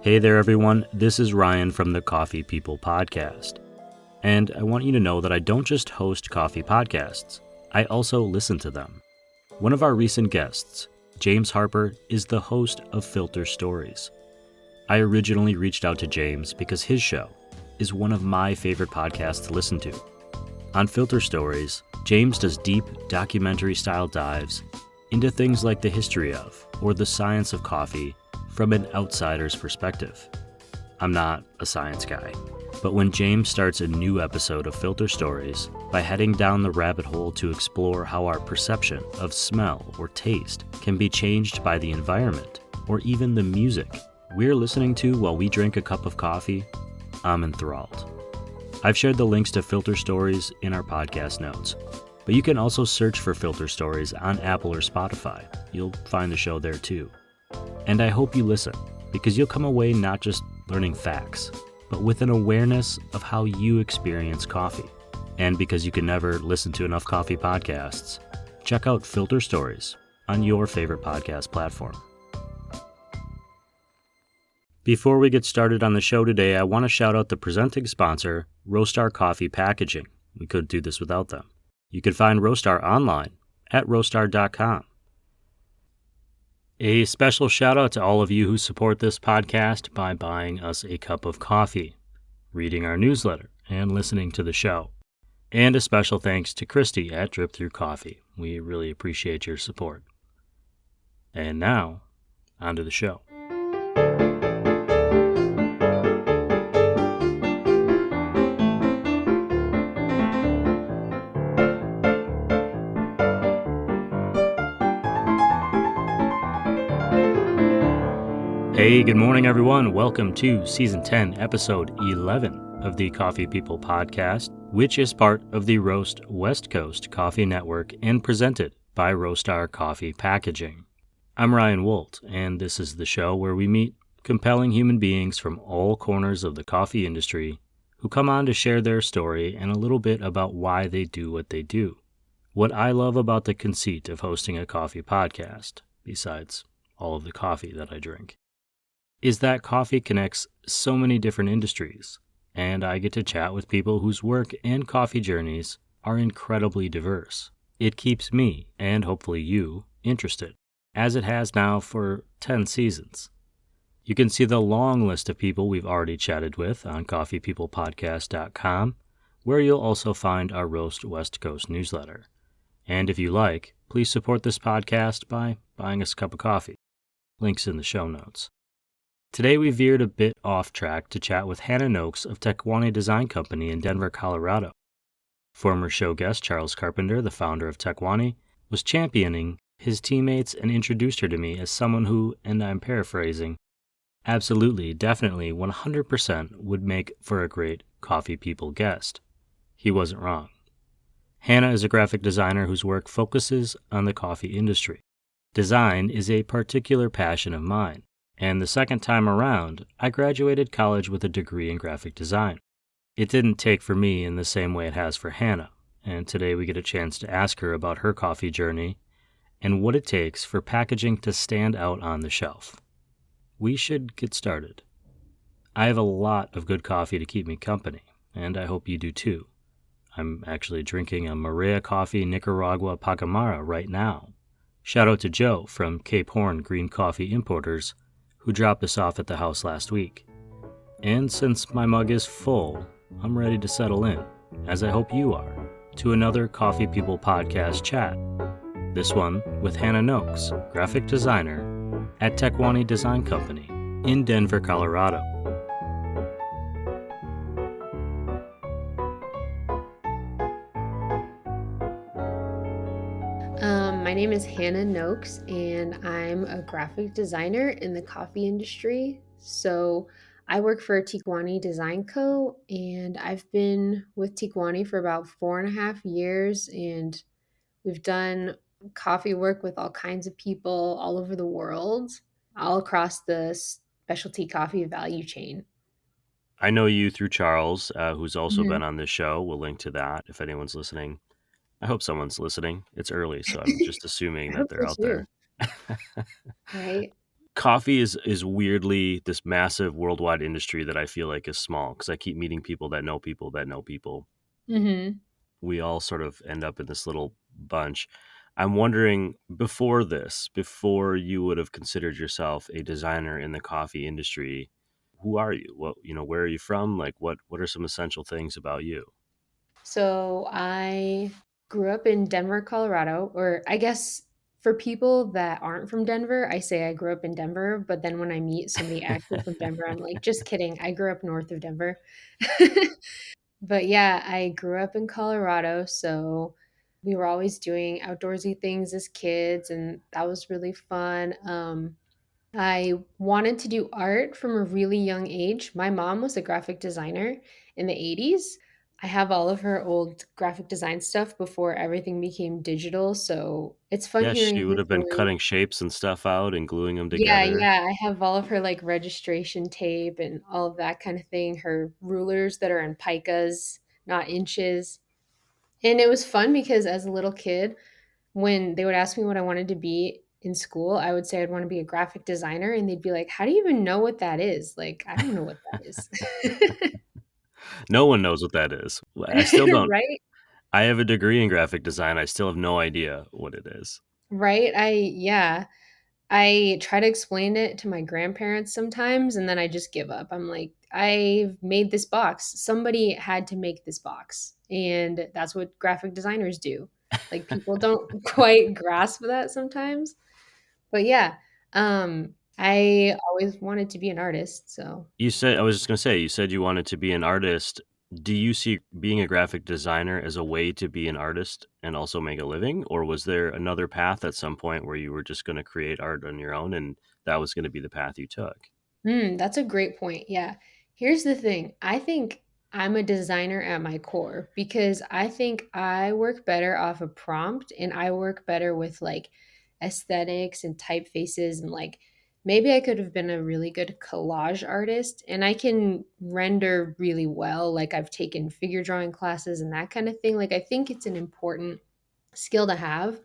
Hey there, everyone. This is Ryan from the Coffee People Podcast. And I want you to know that I don't just host coffee podcasts, I also listen to them. One of our recent guests, James Harper, is the host of Filter Stories. I originally reached out to James because his show is one of my favorite podcasts to listen to. On Filter Stories, James does deep documentary-style dives into things like the history of or the science of coffee from an outsider's perspective. I'm not a science guy, but when James starts a new episode of Filter Stories by heading down the rabbit hole to explore how our perception of smell or taste can be changed by the environment or even the music we're listening to while we drink a cup of coffee, I'm enthralled. I've shared the links to Filter Stories in our podcast notes, but you can also search for Filter Stories on Apple or Spotify. You'll find the show there too. And I hope you listen, because you'll come away not just learning facts, but with an awareness of how you experience coffee. And because you can never listen to enough coffee podcasts, check out Filter Stories on your favorite podcast platform. Before we get started on the show today, I want to shout out the presenting sponsor, Roastery Coffee Packaging. We couldn't do this without them. You can find Roastery online at roastery.com. A special shout out to all of you who support this podcast by buying us a cup of coffee, reading our newsletter, and listening to the show. And a special thanks to Christy at Drip Through Coffee. We really appreciate your support. And now, on to the show. Hey, good morning, everyone. Welcome to Season 10, Episode 11 of the Coffee People Podcast, which is part of the Roast West Coast Coffee Network and presented by Roastery Coffee Packaging. I'm Ryan Woldt, and this is the show where we meet compelling human beings from all corners of the coffee industry who come on to share their story and a little bit about why they do what they do. What I love about the conceit of hosting a coffee podcast, besides all of the coffee that I drink, is that coffee connects so many different industries, and I get to chat with people whose work and coffee journeys are incredibly diverse. It keeps me, and hopefully you, interested, as it has now for 10 seasons. You can see the long list of people we've already chatted with on coffeepeoplepodcast.com, where you'll also find our Roast West Coast newsletter. And if you like, please support this podcast by buying us a cup of coffee. Links in the show notes. Today we veered a bit off track to chat with Hannah Noakes of Tekwani Design Co in Denver, Colorado. Former show guest Charles Carpenter, the founder of Tekwani, was championing his teammates and introduced her to me as someone who, and I'm paraphrasing, absolutely, definitely, 100% would make for a great Coffee People guest. He wasn't wrong. Hannah is a graphic designer whose work focuses on the coffee industry. Design is a particular passion of mine. And the second time around, I graduated college with a degree in graphic design. It didn't take for me in the same way it has for Hannah, and today we get a chance to ask her about her coffee journey and what it takes for packaging to stand out on the shelf. We should get started. I have a lot of good coffee to keep me company, and I hope you do too. I'm actually drinking a Maria Coffee Nicaragua Pacamara right now. Shout out to Joe from Cape Horn Green Coffee Importers, who dropped us off at the house last week. And since my mug is full, I'm ready to settle in, as I hope you are, to another Coffee People Podcast chat. This one with Hannah Noakes, graphic designer at Tekwani Design Co in Denver, Colorado. My name is Hannah Noakes, and I'm a graphic designer in the coffee industry. So I work for Tekwani Design Co, and I've been with Tekwani for about 4.5 years, and we've done coffee work with all kinds of people all over the world, all across the specialty coffee value chain. I know you through Charles, who's also Mhm. been on this show. We'll link to that if anyone's listening. I hope someone's listening. It's early, so I'm just assuming I that hope they're so out too. there. Right? coffee is weirdly this massive worldwide industry that I feel like is small because I keep meeting people that know people that know people. Hmm. We all sort of end up in this little bunch. I'm wondering before this, before you would have considered yourself a designer in the coffee industry, who are you? What, where are you from? Like what are some essential things about you? So I grew up in Denver, Colorado, or I guess for people that aren't from Denver, I say I grew up in Denver, but then when I meet somebody actually from Denver, I'm like, just kidding. I grew up north of Denver. But yeah, I grew up in Colorado, so we were always doing outdoorsy things as kids, and that was really fun. I wanted to do art from a really young age. My mom was a graphic designer in the 80s. I have all of her old graphic design stuff before everything became digital, so it's fun Yes, hearing she her would have been story. cutting shapes and stuff out and gluing them Yeah, together. yeah, I have all of her like registration tape and all of that kind of thing, her rulers that are in picas, not inches. And it was fun because as a little kid, when they would ask me what I wanted to be in school, I would say I'd want to be a graphic designer, and they'd be like, "How do you even know what that is?" Like, I don't know what that is. No one knows what that is. I still don't. Right? I have a degree in graphic design. I still have no idea what it is. Right? Yeah. I try to explain it to my grandparents sometimes, and then I just give up. I'm like, "I've made this box. Somebody had to make this box." And that's what graphic designers do. Like, people don't quite grasp that sometimes. But yeah, I always wanted to be an artist, so You said I was just gonna say, you said you wanted to be an artist. Do you see being a graphic designer as a way to be an artist and also make a living? Or was there another path at some point where you were just gonna create art on your own and that was gonna be the path you took? That's a great point. Yeah. Here's the thing. I think I'm a designer at my core because I think I work better off a prompt and I work better with like aesthetics and typefaces and like maybe I could have been a really good collage artist and I can render really well. Like I've taken figure drawing classes and that kind of thing. Like I think it's an important skill to have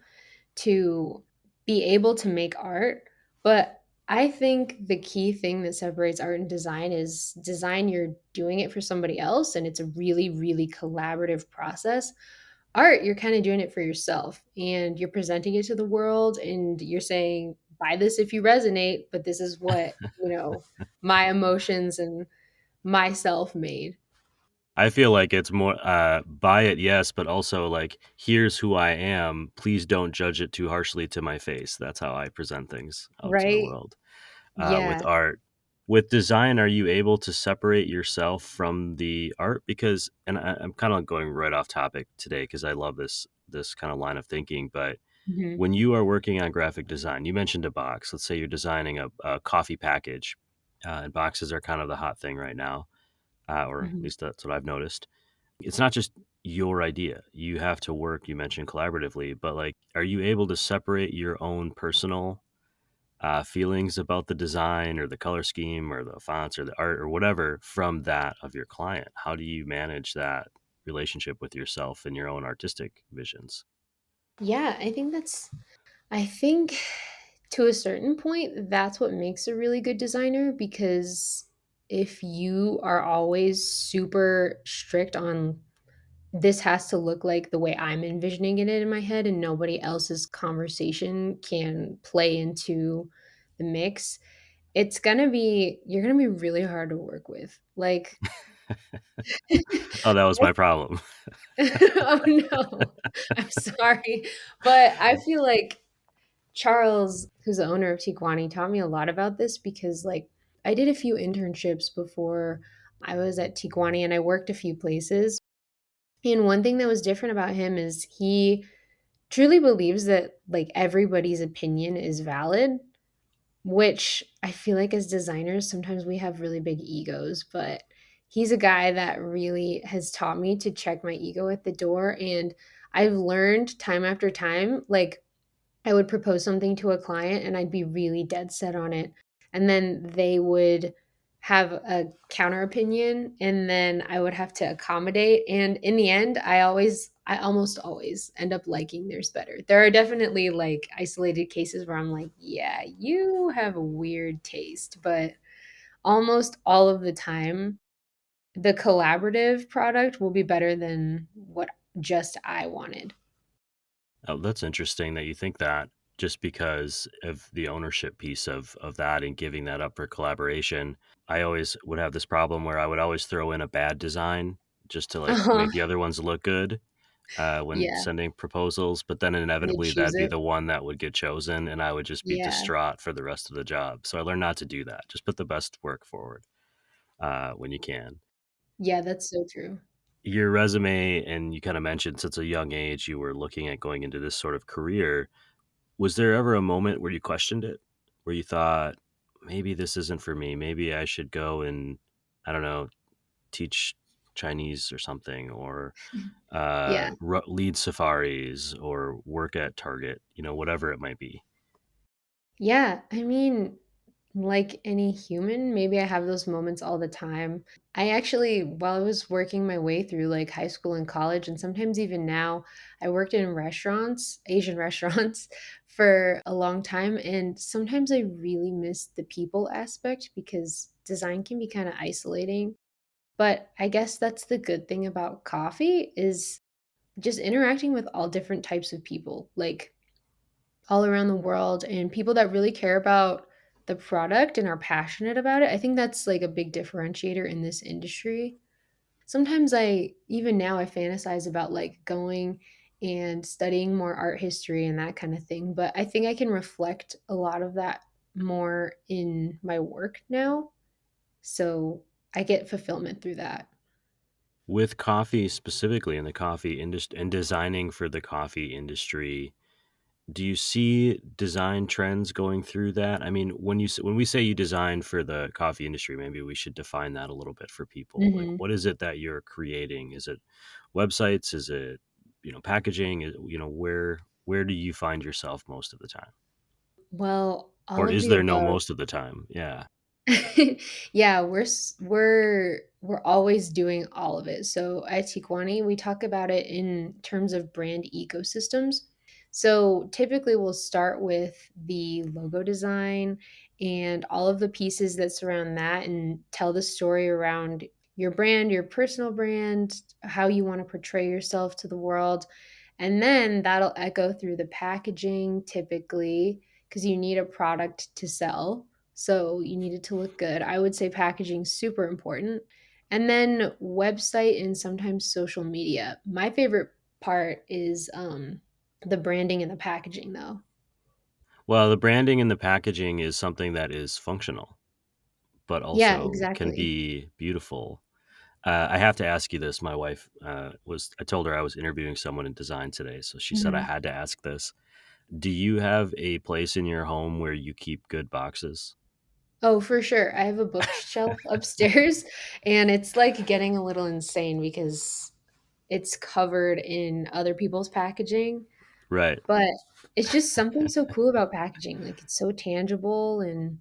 to be able to make art. But I think the key thing that separates art and design is design, you're doing it for somebody else, and it's a really, really collaborative process. Art, you're kind of doing it for yourself and you're presenting it to the world and you're saying, buy this if you resonate, but this is what, my emotions and myself made. I feel like it's more buy it, yes, but also like here's who I am. Please don't judge it too harshly to my face. That's how I present things out to the Right? world. With Yeah. art. With design, are you able to separate yourself from the art? Because, and I'm kind of going right off topic today because I love this kind of line of thinking. But Hmm. when you are working on graphic design, you mentioned a box. Let's say you're designing a coffee package, and boxes are kind of the hot thing right now, or at Hmm. least that's what I've noticed. It's not just your idea. You have to work. You mentioned collaboratively, but like, are you able to separate your own personal feelings about the design or the color scheme or the fonts or the art or whatever from that of your client? How do you manage that relationship with yourself and your own artistic visions? Yeah, I think to a certain point, that's what makes a really good designer because if you are always super strict on this has to look like the way I'm envisioning it in my head and nobody else's conversation can play into the mix, you're gonna be really hard to work with. Like, Oh, that was my problem. oh no, I'm sorry. But I feel like Charles, who's the owner of Tekwani, taught me a lot about this because, like, I did a few internships before I was at Tekwani and I worked a few places. And one thing that was different about him is he truly believes that, like, everybody's opinion is valid, which I feel like as designers, sometimes we have really big egos, but he's a guy that really has taught me to check my ego at the door. And I've learned time after time, like, I would propose something to a client and I'd be really dead set on it. And then they would have a counter opinion and then I would have to accommodate. And in the end, I always I almost always end up liking theirs better. There are definitely like isolated cases where I'm like, yeah, you have a weird taste, but almost all of the time, the collaborative product will be better than what just I wanted. Oh, that's interesting that you think that, just because of the ownership piece of that and giving that up for collaboration. I always would have this problem where I would always throw in a bad design just to like Uh-huh. make the other ones look good when Yeah, sending proposals, but then and they inevitably choose that'd be it. the one that would get chosen, and I would just be Yeah. distraught for the rest of the job. So I learned not to do that. Just put the best work forward when you can. Yeah, that's so true. Your resume, and you kind of mentioned since a young age you were looking at going into this sort of career. Was there ever a moment where you questioned it? Where you thought, maybe this isn't for me. Maybe I should go and, I don't know, teach Chinese or something, or Yeah. lead safaris, or work at Target, whatever it might be. Yeah, I mean, like any human, maybe I have those moments all the time. I actually, while I was working my way through like high school and college, and sometimes even now, I worked in restaurants, Asian restaurants, for a long time. And sometimes I really miss the people aspect because design can be kind of isolating. But I guess that's the good thing about coffee is just interacting with all different types of people. Like all around the world and people that really care about the product and are passionate about it. I think that's like a big differentiator in this industry. Sometimes even now, I fantasize about like going and studying more art history and that kind of thing. But I think I can reflect a lot of that more in my work now. So I get fulfillment through that. With coffee specifically, in the coffee industry and designing for the coffee industry, do you see design trends going through that? I mean, when we say you design for the coffee industry, maybe we should define that a little bit for people. Like, Hmm. what is it that you're creating? Is it websites? Is it, packaging? Where do you find yourself most of the time? Well, all Or of is the there no above. most of the time? Yeah. Yeah, we're always doing all of it. So at Tikwani, we talk about it in terms of brand ecosystems. So typically we'll start with the logo design and all of the pieces that surround that and tell the story around your brand, your personal brand, how you want to portray yourself to the world. And then that'll echo through the packaging typically because you need a product to sell. So you need it to look good. I would say packaging super important. And then website and sometimes social media. My favorite part is the branding and the packaging though. Well, the branding and the packaging is something that is functional, but Yeah, also can exactly. be beautiful. I have to ask you this. My wife I told her I was interviewing someone in design today, so she said I Mhm. had to ask this. Do you have a place in your home where you keep good boxes? Oh, for sure. I have a bookshelf upstairs and it's like getting a little insane because it's covered in other people's packaging. Right. But it's just something so cool about packaging. Like it's so tangible and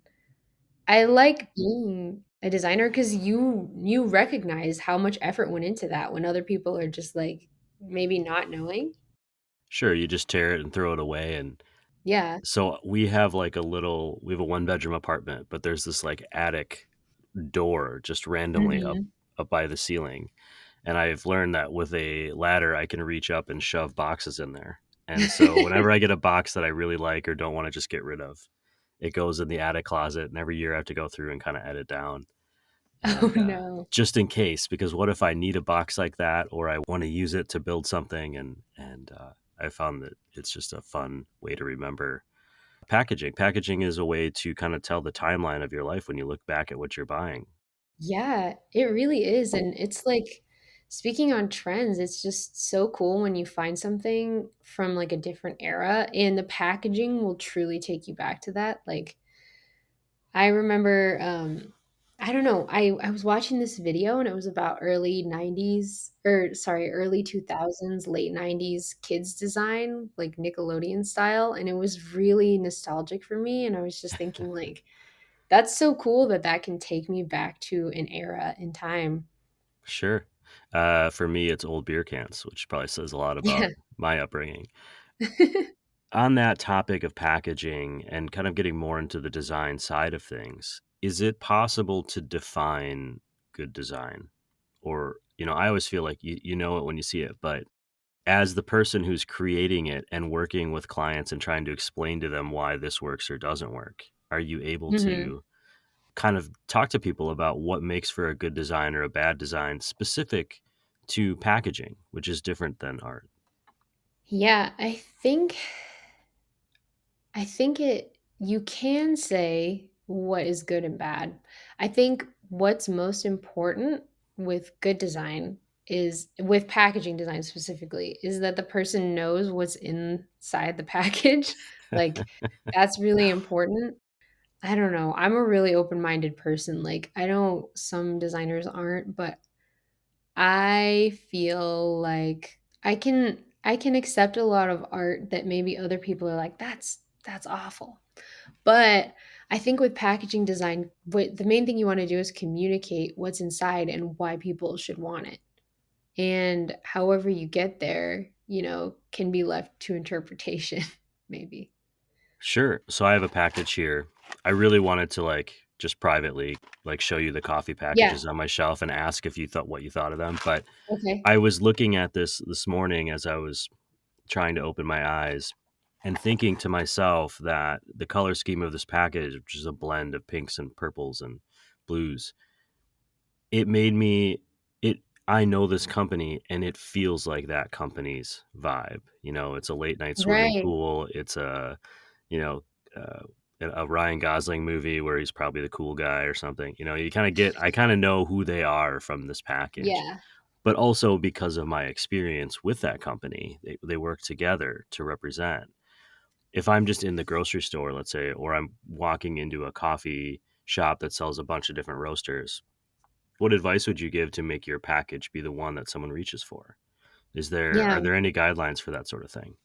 I like being a designer because you recognize how much effort went into that when other people are just like maybe not knowing. Sure, you just tear it and throw it away. And Yeah. so we have a one bedroom apartment, but there's this like attic door just randomly Mhm. up by the ceiling. And I've learned that with a ladder, I can reach up and shove boxes in there. And so whenever I get a box that I really like or don't want to just get rid of, it goes in the attic closet. And every year I have to go through and kind of edit down. Oh, And no. just in case, because what if I need a box like that or I want to use it to build something? And I found that it's just a fun way to remember packaging. Packaging is a way to kind of tell the timeline of your life when you look back at what you're buying. Yeah, it really is, and it's like speaking on trends, it's just so cool when you find something from, like, a different era, and the packaging will truly take you back to that, like, I remember, I don't know, I was watching this video and it was about early 90s or sorry, early 2000s, late 90s kids design, like Nickelodeon style, and it was really nostalgic for me, and I was just thinking like, that's so cool that that can take me back to an era in time. Sure. For me, it's old beer cans, which probably says a lot about Yeah. my upbringing. On that topic of packaging and kind of getting more into the design side of things, is it possible to define good design? Or, I always feel like you know it when you see it, but as the person who's creating it and working with clients and trying to explain to them why this works or doesn't work, are you able Mhm. to kind of talk to people about what makes for a good design or a bad design specific to packaging, which is different than art? Yeah, I think it you can say what is good and bad. I think what's most important with good design is with packaging design specifically, is that the person knows what's inside the package. Like, that's really important. I don't know. I'm a really open-minded person. Like, I know some designers aren't, but I feel like I can accept a lot of art that maybe other people are like, that's awful. But I think with packaging design, what the main thing you want to do is communicate what's inside and why people should want it. And however you get there, can be left to interpretation, maybe. Sure. So I have a package here. I really wanted to just privately show you the coffee Yeah. packages on my shelf and ask if you thought what you thought of them. But Okay. I was looking at this morning as I was trying to open my eyes and thinking to myself that the color scheme of this package, which is a blend of pinks and purples and blues, it made me it I know this company and it feels like that company's vibe. It's a late night swimming Right. pool. It's you know, uh, a Ryan Gosling movie where he's probably the cool guy or something. I kind of know who they are from this package, Yeah. but also because of my experience with that company, they work together to represent. If I'm just in the grocery store, let's say, or I'm walking into a coffee shop that sells a bunch of different roasters, what advice would you give to make your package be the one that someone reaches for? Yeah. Are there any guidelines for that sort of thing?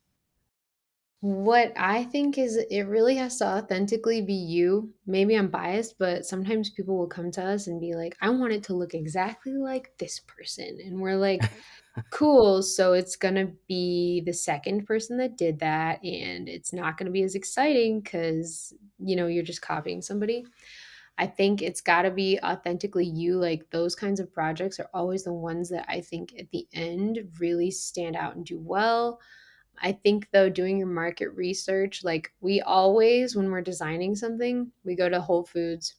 What I think is it really has to authentically be you. Maybe I'm biased, but sometimes people will come to us and be like, I want it to look exactly like this person. And we're like, cool. So it's going to be the second person that did that. And it's not going to be as exciting because, you're just copying somebody. I think it's got to be authentically you. Like those kinds of projects are always the ones that I think at the end really stand out and do well. I think though, doing your market research, like we always, when we're designing something, we go to Whole Foods,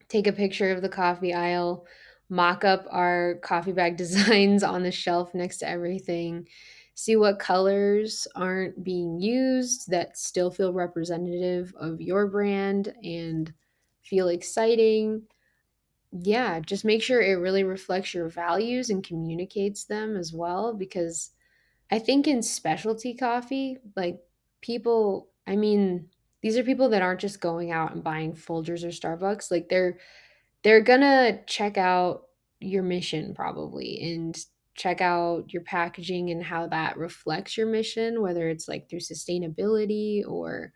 take a picture of the coffee aisle, mock up our coffee bag designs on the shelf next to everything, see what colors aren't being used that still feel representative of your brand and feel exciting. Yeah, just make sure it really reflects your values and communicates them as well because I think in specialty coffee, like I mean, these are people that aren't just going out and buying Folgers or Starbucks. Like they're gonna check out your mission probably and check out your packaging and how that reflects your mission, whether it's like through sustainability or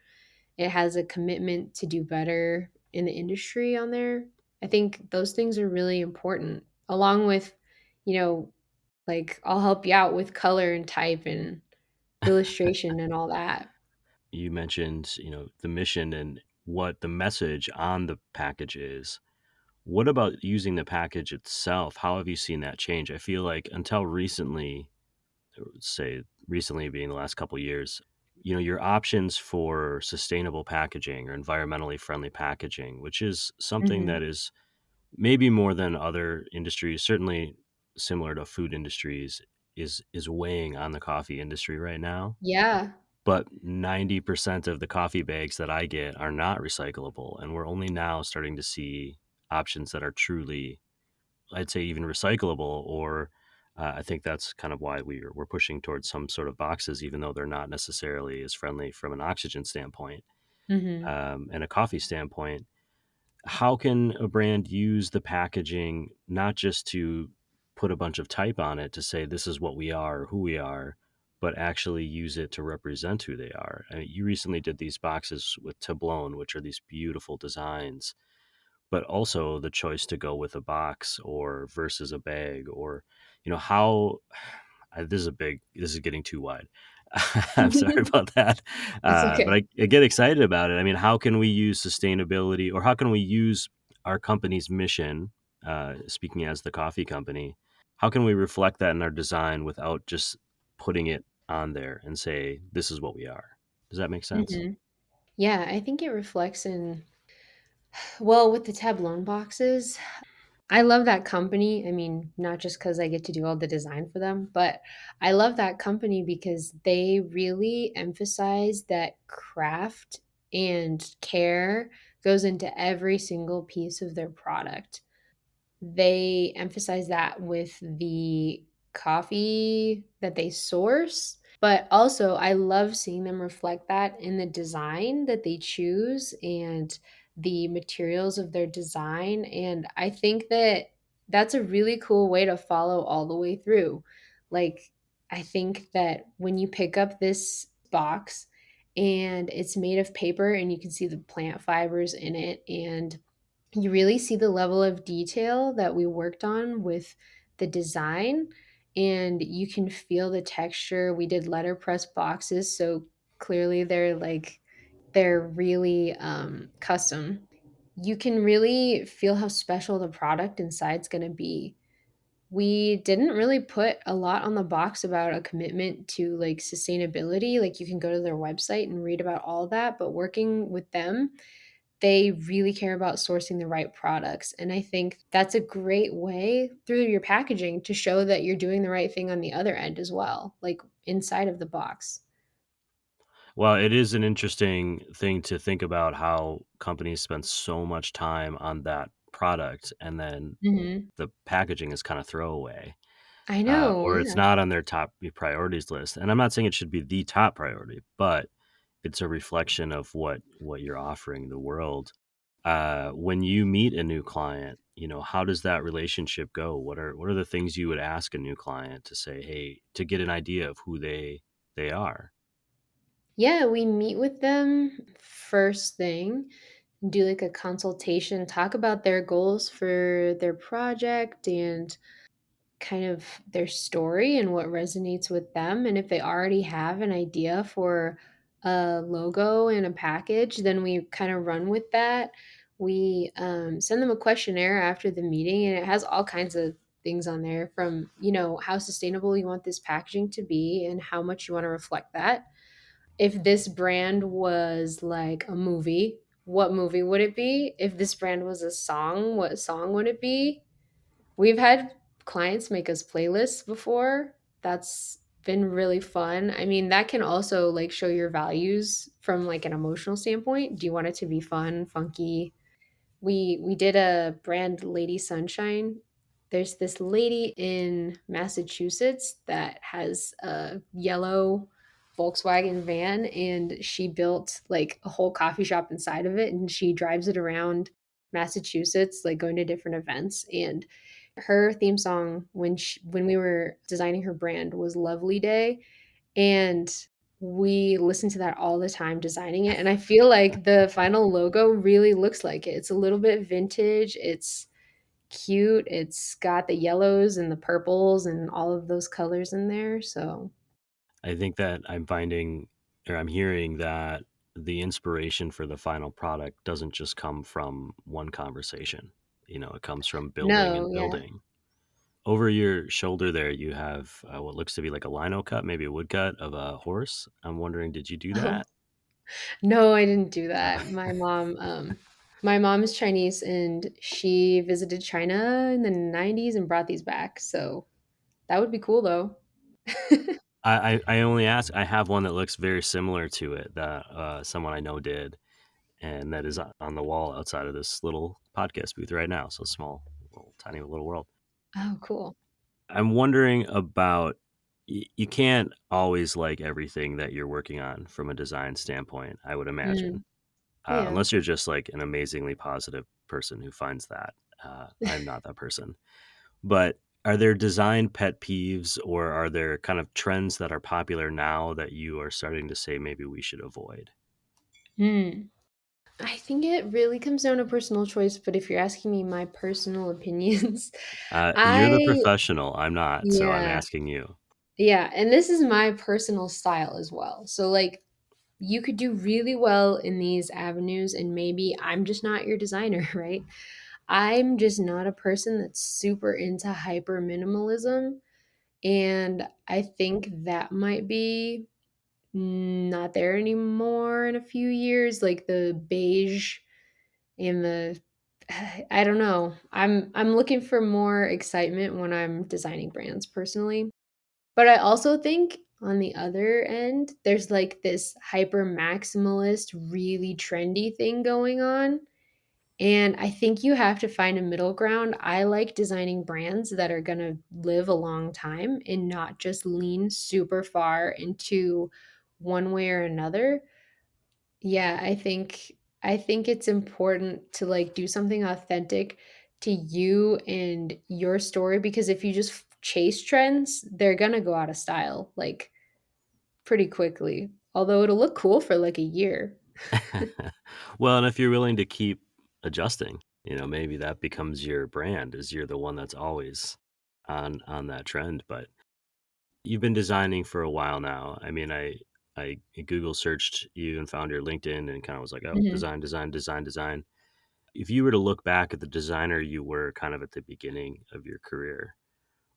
it has a commitment to do better in the industry on there. I think those things are really important, along with, you know, like I'll help you out with color and type and illustration and all that. You mentioned, the mission and what the message on the package is. What about using the package itself? How have you seen that change? I feel like until recently, say recently being the last couple of years, your options for sustainable packaging or environmentally friendly packaging, which is something Mhm. that is maybe more than other industries, certainly similar to food industries, is weighing on the coffee industry right now. Yeah. But 90% of the coffee bags that I get are not recyclable, and we're only now starting to see options that are truly, I'd say, even recyclable. Or I think that's kind of why we're pushing towards some sort of boxes, even though they're not necessarily as friendly from an oxygen standpoint Mhm. and a coffee standpoint. How can a brand use the packaging not just to put a bunch of type on it to say this is what we are or who we are, but actually use it to represent who they are? I mean, you recently did these boxes with Tableau, which are these beautiful designs. but also the choice to go with a box or versus a bag, or how this is getting too wide. I'm sorry about that. It's But okay. I get excited about it. I mean, how can we use sustainability, or how can we use our company's mission, speaking as the coffee company, how can we reflect that in our design without just putting it on there and say, this is what we are? Does that make sense? Mhm. Yeah, I think it reflects in, well, with the tabloon boxes, I love that company. I mean, not just because I get to do all the design for them, but I love that company because they really emphasize that craft and care goes into every single piece of their product. They emphasize that with the coffee that they source, but also I love seeing them reflect that in the design that they choose and the materials of their design. And I think that that's a really cool way to follow all the way through. Like, I think that when you pick up this box and it's made of paper and you can see the plant fibers in it, and you really see the level of detail that we worked on with the design, and you can feel the texture. We did letterpress boxes, so clearly they're really custom. You can really feel how special the product inside's going to be. We didn't really put a lot on the box about a commitment to like sustainability. Like, you can go to their website and read about all that, but working with them, they really care about sourcing the right products. And I think that's a great way through your packaging to show that you're doing the right thing on the other end as well, like inside of the box. Well, it is an interesting thing to think about how companies spend so much time on that product, and then Mhm. the packaging is kind of throwaway, I know, or it's yeah. not on their top priorities list. And I'm not saying it should be the top priority, but it's a reflection of what you're offering the world. When you meet a new client, how does that relationship go? What are the things you would ask a new client to say, hey, to get an idea of who they are? Yeah, we meet with them first thing, do like a consultation, talk about their goals for their project and kind of their story and what resonates with them. And if they already have an idea for a logo and a package, then we kind of run with that. We send them a questionnaire after the meeting, and it has all kinds of things on there, from, how sustainable you want this packaging to be and how much you want to reflect that. If this brand was like a movie, what movie would it be? If this brand was a song, what song would it be? We've had clients make us playlists before. That's been really fun. I mean, that can also like show your values from like an emotional standpoint. Do you want it to be fun, funky? We did a brand, Lady Sunshine. There's this lady in Massachusetts that has a yellow Volkswagen van, and she built like a whole coffee shop inside of it, and she drives it around Massachusetts, like going to different events. And her theme song when we were designing her brand was Lovely Day, and we listen to that all the time designing it, and I feel like the final logo really looks like it. It's a little bit vintage, it's cute, it's got the yellows and the purples and all of those colors in there, so I think that I'm hearing that the inspiration for the final product doesn't just come from one conversation. It comes from building no, and yeah. building. Over your shoulder there, you have what looks to be like a lino cut, maybe a woodcut of a horse. I'm wondering, did you do Oh, that? no, I didn't do Uh, that. My mom is Chinese, and she visited China in the 90s and brought these back, so that would be cool though. I only ask. I have one that looks very similar to it that someone I know did, and that is on the wall outside of this little podcast booth right now. So small, little tiny little world. Oh, cool. I'm wondering about you can't always like everything that you're working on from a design standpoint, I would imagine, Mm, yeah. unless you're just like an amazingly positive person who finds that. I'm not that person. But are there design pet peeves, or are there kind of trends that are popular now that you are starting to say maybe we should avoid? Mm. I think it really comes down to personal choice, but if you're asking me my personal opinions, You're the I professional. I'm not, so I'm yeah, asking you. yeah, and this is my personal style as well. So like you could do really well in these avenues and maybe I'm just not your designer, right? I'm just not a person that's super into hyper minimalism, and I think that might be not there anymore in a few years, like the beige and the I don't know. I'm looking for more excitement when I'm designing brands personally. But I also think on the other end, there's like this hyper maximalist, really trendy thing going on. And I think you have to find a middle ground. I like designing brands that are going to live a long time and not just lean super far into one way or another. Yeah, I think it's important to like do something authentic to you and your story, because if you just chase trends, they're going to go out of style like pretty quickly. Although it'll look cool for like a year. Well, and if you're willing to keep adjusting, maybe that becomes your brand, is you're the one that's always on that trend. But you've been designing for a while now. I mean, I Google searched you and found your LinkedIn and kind of was like, oh, Mhm. design, design, design, design. If you were to look back at the designer you were kind of at the beginning of your career,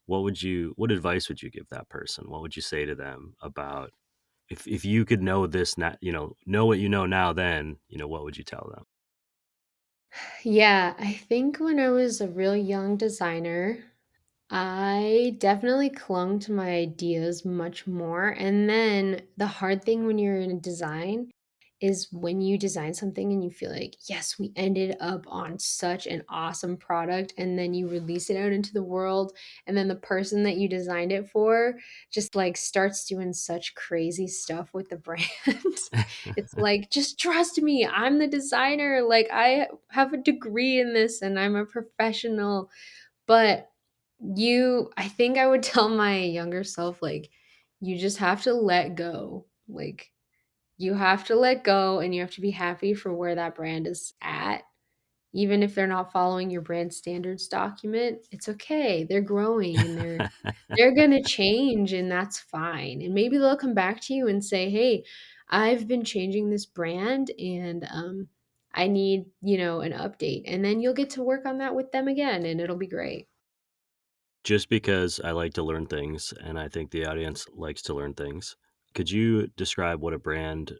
what advice would you give that person? What would you say to them about, if you could know this now, know what you know now, then, what would you tell them? Yeah, I think when I was a real young designer, I definitely clung to my ideas much more. And then the hard thing when you're in design is when you design something and you feel like, yes, we ended up on such an awesome product. And then you release it out into the world. And then the person that you designed it for just like starts doing such crazy stuff with the brand. It's like, just trust me, I'm the designer. Like, I have a degree in this and I'm a professional. But I think I would tell my younger self, like, you just have to let go. Like, you have to let go and you have to be happy for where that brand is at. Even if they're not following your brand standards document, it's okay. They're growing and they're going to change, and that's fine. And maybe they'll come back to you and say, "Hey, I've been changing this brand and I need, an update." And then you'll get to work on that with them again and it'll be great. Just because I like to learn things, and I think the audience likes to learn things, could you describe what a brand,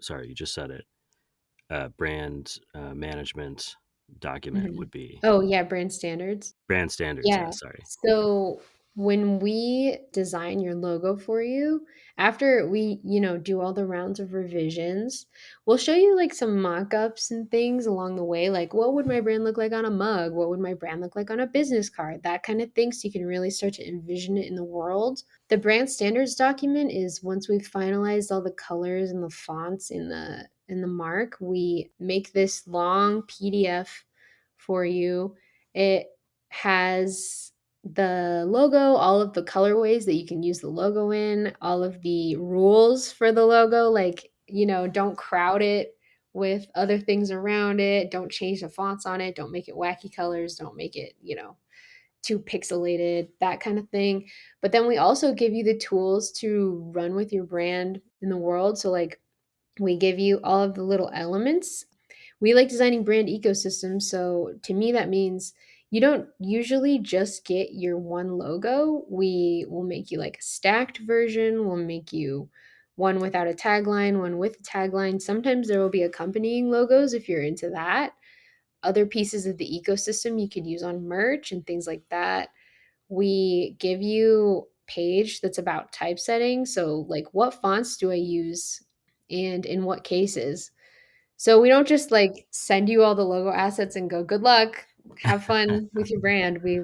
sorry, you just said it, brand management document Mhm. would be? Oh, yeah, brand standards. Brand standards, yeah, Yeah. sorry. So when we design your logo for you, after we, do all the rounds of revisions, we'll show you like some mock-ups and things along the way. Like, what would my brand look like on a mug? What would my brand look like on a business card? That kind of thing. So you can really start to envision it in the world. The brand standards document is once we've finalized all the colors and the fonts in the mark, we make this long PDF for you. It has the logo, all of the colorways that you can use the logo in, all of the rules for the logo, like, don't crowd it with other things around it, don't change the fonts on it, don't make it wacky colors, don't make it, too pixelated, that kind of thing. But then we also give you the tools to run with your brand in the world. So, like, we give you all of the little elements. We like designing brand ecosystems. So to me, that means you don't usually just get your one logo. We will make you like a stacked version. We'll make you one without a tagline, one with a tagline. Sometimes there will be accompanying logos if you're into that. Other pieces of the ecosystem you could use on merch and things like that. We give you page that's about typesetting. So like, what fonts do I use and in what cases? So we don't just like send you all the logo assets and go, good luck, have fun with your brand. We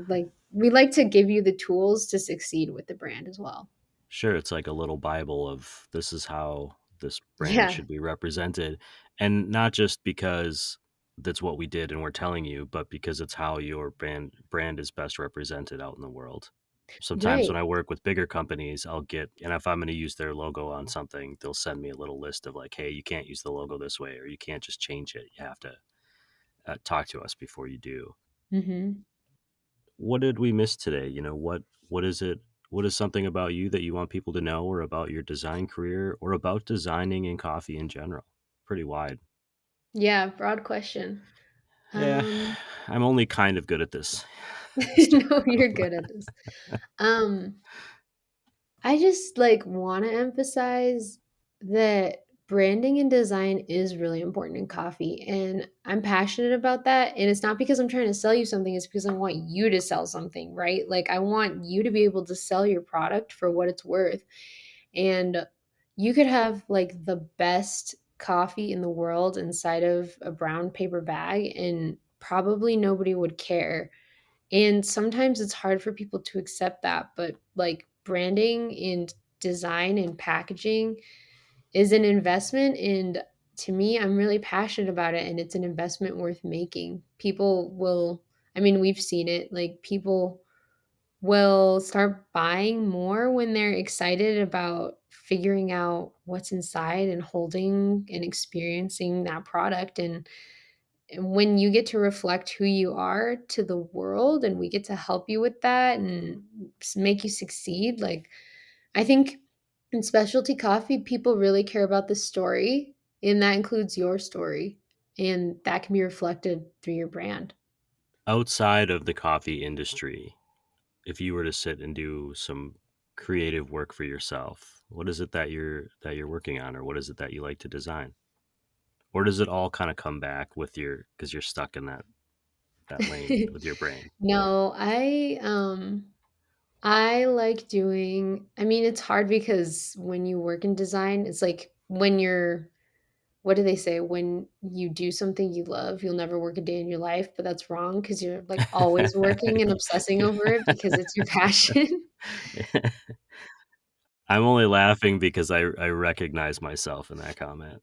like to give you the tools to succeed with the brand as well. Sure, it's like a little Bible of this is how this brand Yeah. should be represented. And not just because that's what we did and we're telling you, but because it's how your brand is best represented out in the world. Sometimes when Right. I work with bigger companies, I'll get, and if I'm going to use their logo on something, they'll send me a little list of like, hey, you can't use the logo this way, or you can't just change it. You have to talk to us before you do. Hmm. What did we miss today? What is it? What is something about you that you want people to know, or about your design career, or about designing in coffee in general? Pretty wide. Yeah, broad question. Yeah, Um, I'm only kind of good at this. Stuff. no, you're good at this. Um, I just like want to emphasize that branding and design is really important in coffee, and I'm passionate about that. And it's not because I'm trying to sell you something, it's because I want you to sell something, right? Like I want you to be able to sell your product for what it's worth. And you could have like the best coffee in the world inside of a brown paper bag and probably nobody would care. And sometimes it's hard for people to accept that, but like branding and design and packaging is an investment. And to me, I'm really passionate about it. And it's an investment worth making. People will, I mean, we've seen it, like people will start buying more when they're excited about figuring out what's inside and holding and experiencing that product. And when you get to reflect who you are to the world and we get to help you with that and make you succeed, like I think in specialty coffee, people really care about the story, and that includes your story. And that can be reflected through your brand. Outside of the coffee industry, if you were to sit and do some creative work for yourself, what is it that you're working on, or what is it that you like to design? Or does it all kind of come back with your, because you're stuck in that lane with your brain? No, I like doing, I mean, it's hard because when you work in design, it's like when you're, what do they say? When you do something you love, you'll never work a day in your life, but that's wrong because you're like always working and obsessing over it because it's your passion. I'm only laughing because I recognize myself in that comment.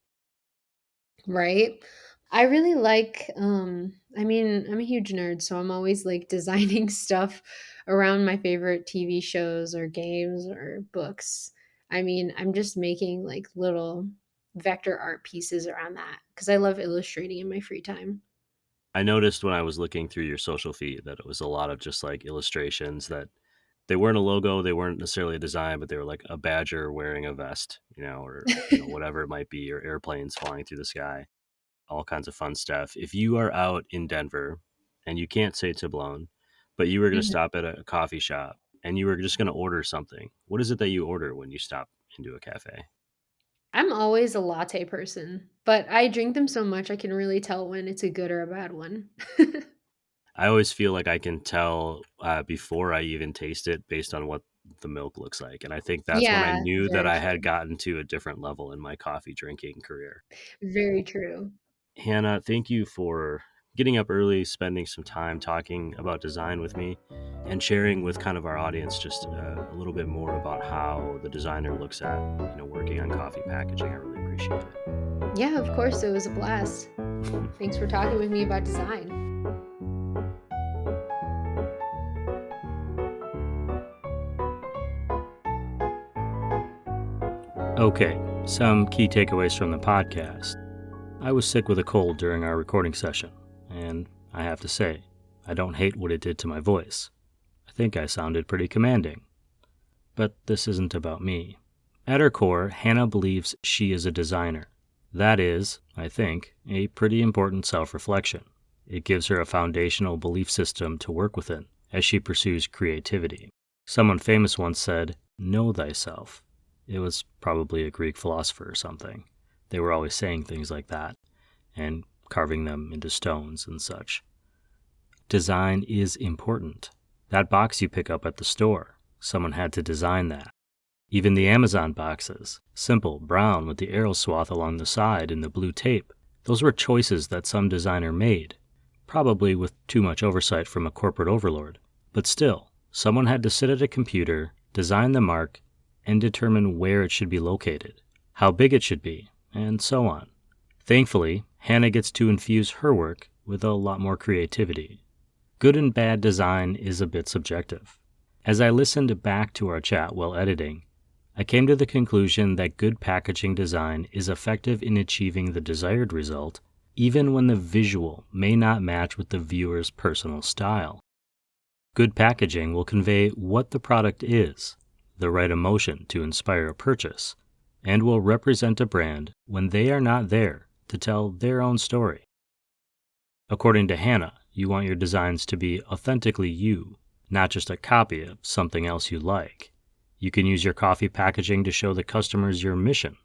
Right? I really like I mean, I'm a huge nerd, so I'm always like designing stuff around my favorite TV shows or games or books. I mean, I'm just making like little vector art pieces around that because I love illustrating in my free time. I noticed when I was looking through your social feed that it was a lot of just like illustrations that they weren't a logo, they weren't necessarily a design, but they were like a badger wearing a vest, or whatever it might be, or airplanes flying through the sky, all kinds of fun stuff. If you are out in Denver and you can't say Tiblon, but you were going to Mhm. stop at a coffee shop and you were just going to order something, what is it that you order when you stop into a cafe? I'm always a latte person, but I drink them so much I can really tell when it's a good or a bad one. I always feel like I can tell before I even taste it based on what the milk looks like. And I think that's when I Yeah, knew that very I had true. gotten to a different level in my coffee drinking career. Very true. Hannah, thank you for getting up early, spending some time talking about design with me, and sharing with kind of our audience just a little bit more about how the designer looks at, working on coffee packaging. I really appreciate it. Yeah, of course, it was a blast. Thanks for talking with me about design. Okay, some key takeaways from the podcast. I was sick with a cold during our recording session, and I have to say, I don't hate what it did to my voice. I think I sounded pretty commanding. But this isn't about me. At her core, Hannah believes she is a designer. That is, I think, a pretty important self-reflection. It gives her a foundational belief system to work within as she pursues creativity. Someone famous once said, "Know thyself." It was probably a Greek philosopher or something. They were always saying things like that and carving them into stones and such. Design is important. That box you pick up at the store, someone had to design that. Even the Amazon boxes, simple, brown with the arrow swath along the side and the blue tape, those were choices that some designer made, probably with too much oversight from a corporate overlord. But still, someone had to sit at a computer, design the mark, and determine where it should be located, how big it should be, and so on. Thankfully, Hannah gets to infuse her work with a lot more creativity. Good and bad design is a bit subjective. As I listened back to our chat while editing, I came to the conclusion that good packaging design is effective in achieving the desired result, even when the visual may not match with the viewer's personal style. Good packaging will convey what the product is, the right emotion to inspire a purchase, and will represent a brand when they are not there to tell their own story. According to Hannah, you want your designs to be authentically you, not just a copy of something else you like. You can use your coffee packaging to show the customers your mission,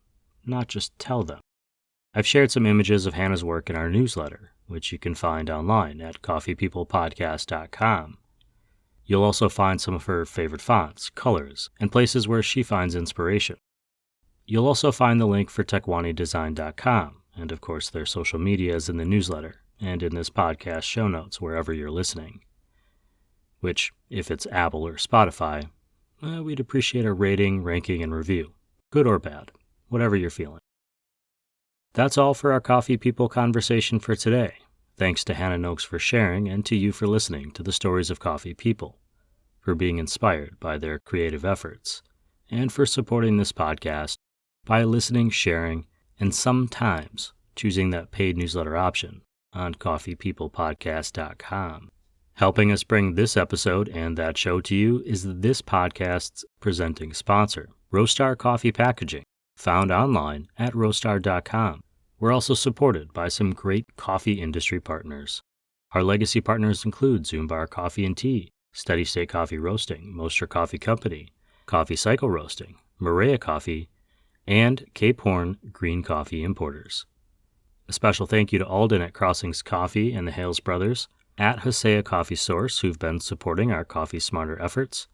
not just tell them. I've shared some images of Hannah's work in our newsletter, which you can find online at coffeepeoplepodcast.com. You'll also find some of her favorite fonts, colors, and places where she finds inspiration. You'll also find the link for TekwaniDesign.com, and of course their social media is in the newsletter and in this podcast show notes wherever you're listening. Which, if it's Apple or Spotify, we'd appreciate a rating, ranking, and review, good or bad, whatever you're feeling. That's all for our Coffee People conversation for today. Thanks to Hannah Noakes for sharing and to you for listening to the stories of Coffee People, for being inspired by their creative efforts, and for supporting this podcast by listening, sharing, and sometimes choosing that paid newsletter option on coffeepeoplepodcast.com. Helping us bring this episode and that show to you is this podcast's presenting sponsor, Roastar Coffee Packaging, found online at roastar.com. We're also supported by some great coffee industry partners. Our legacy partners include Zoombar Coffee and Tea, Steady State Coffee Roasting, Moster Coffee Company, Coffee Cycle Roasting, Maria Coffee, and Cape Horn Green Coffee Importers. A special thank you to Alden at Crossings Coffee and the Hales Brothers, at Hosea Coffee Source, who've been supporting our Coffee Smarter efforts,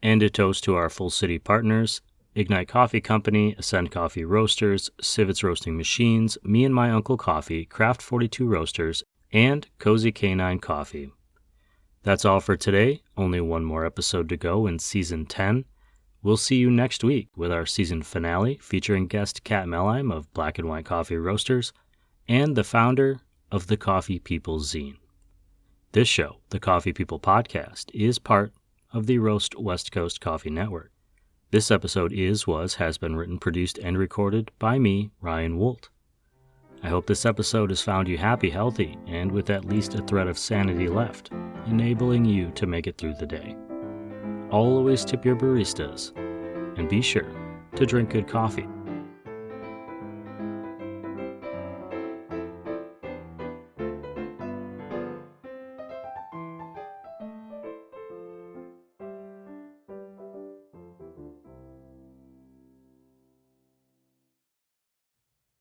and a toast to our full city partners, Ignite Coffee Company, Ascend Coffee Roasters, Civets Roasting Machines, Me and My Uncle Coffee, Craft 42 Roasters, and Cozy Canine Coffee. That's all for today. Only one more episode to go in Season 10. We'll see you next week with our season finale featuring guest Kat Melheim of Black and White Coffee Roasters and the founder of the Coffee People Zine. This show, the Coffee People Podcast, is part of the Roast West Coast Coffee Network. This episode has been written, produced, and recorded by me, Ryan Woldt. I hope this episode has found you happy, healthy, and with at least a thread of sanity left, enabling you to make it through the day. Always tip your baristas, and be sure to drink good coffee.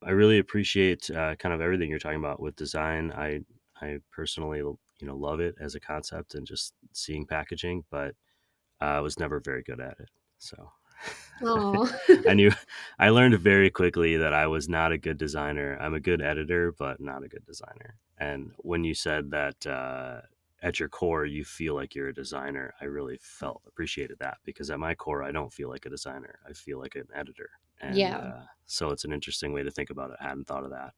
I really appreciate kind of everything you're talking about with design. I personally, love it as a concept and just seeing packaging, but I was never very good at it. So I learned very quickly that I was not a good designer. I'm a good editor, but not a good designer. And when you said that at your core, you feel like you're a designer, I really appreciated that, because at my core, I don't feel like a designer. I feel like an editor. And so it's an interesting way to think about it. I hadn't thought of that.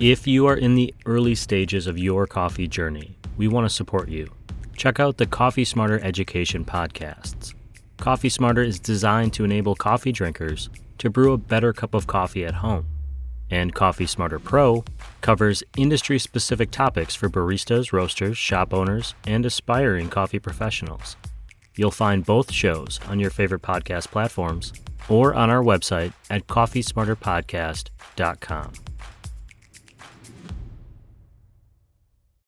If you are in the early stages of your coffee journey, we want to support you. Check out the Coffee Smarter Education podcasts. Coffee Smarter is designed to enable coffee drinkers to brew a better cup of coffee at home. And Coffee Smarter Pro covers industry-specific topics for baristas, roasters, shop owners, and aspiring coffee professionals. You'll find both shows on your favorite podcast platforms or on our website at coffeesmarterpodcast.com.